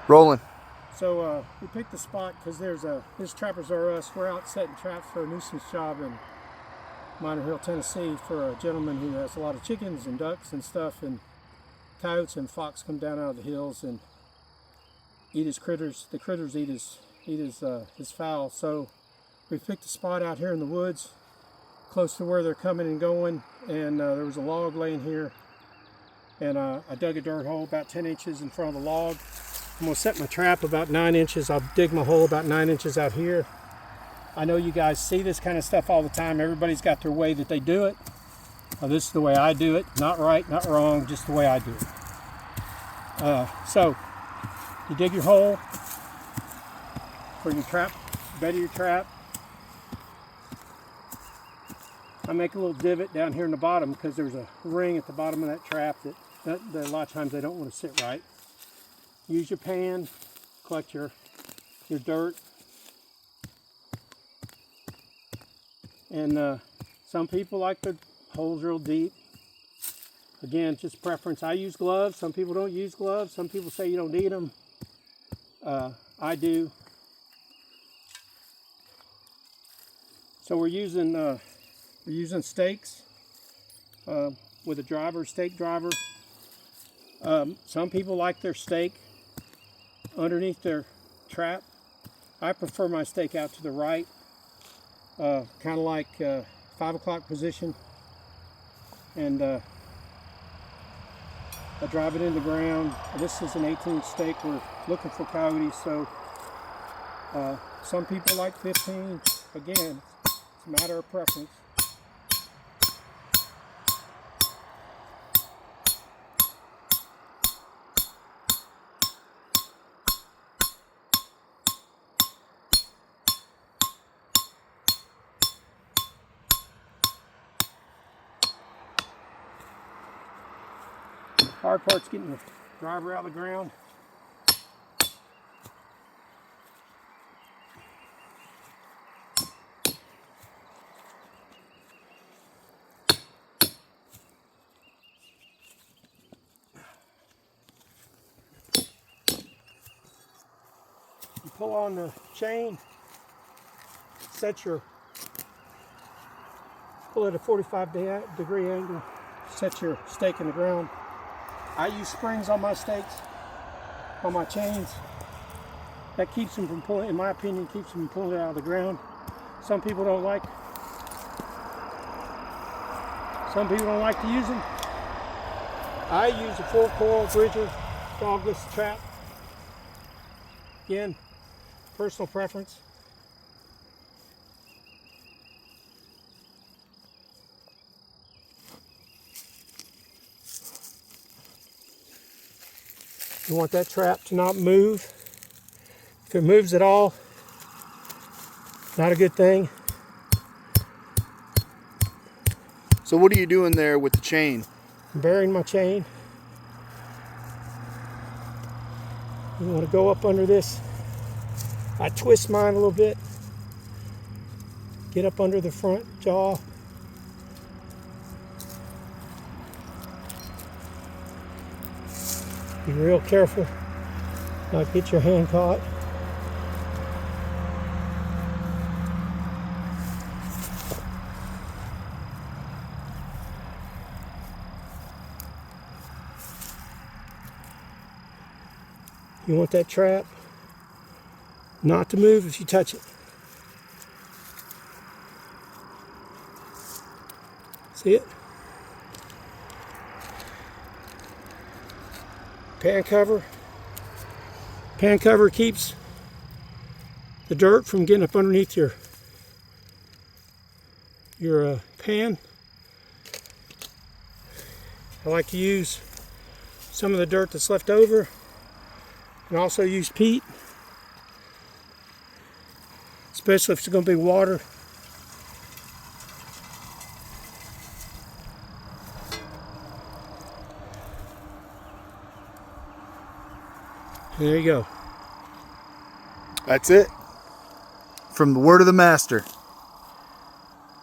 Rolling. So we picked the spot because this Trappers R Us. We're out setting traps for a nuisance job in Minor Hill, Tennessee, for a gentleman who has a lot of chickens and ducks and stuff, and coyotes and fox come down out of the hills and eat his critters. The critters eat his fowl. So we picked a spot out here in the woods, close to where they're coming and going, and there was a log laying here, and I dug a dirt hole about 10 inches in front of the log. I'm going to set my trap about 9 inches. I'll dig my hole about 9 inches out here. I know you guys see this kind of stuff all the time. Everybody's got their way that they do it. This is the way I do it. Not right, not wrong, just the way I do it. So you dig your hole for your trap, bed of your trap. I make a little divot down here in the bottom because there's a ring at the bottom of that trap that a lot of times they don't want to sit right. Use your pan, collect your dirt. And some people like the holes real deep. Again, just preference. I use gloves. Some people don't use gloves. Some people say you don't need them. I do. So we're using stakes with a stake driver. Some people like their stake underneath their trap. I prefer my stake out to the right, kind of like 5 o'clock position, and I drive it in the ground. This is an 18-inch stake. We're looking for coyotes, so some people like 15. Again, it's a matter of preference. Hard part's getting the driver out of the ground. You pull on the chain, pull at a 45-degree angle, set your stake in the ground. I use springs on my stakes, on my chains. That keeps them from pulling, in my opinion, keeps them from pulling it out of the ground. Some people don't like to use them. I use a full coil Bridger dogless trap. Again, personal preference. You want that trap to not move. If it moves at all, not a good thing. So what are you doing there with the chain? I'm burying my chain. You want to go up under this. I twist mine a little bit. Get up under the front jaw. Be real careful not get your hand caught. You want that trap not to move if you touch it. See it? Pan cover. Pan cover keeps the dirt from getting up underneath your pan. I like to use some of the dirt that's left over, and also use peat, especially if it's going to be water. There you go. That's it. From the word of the master.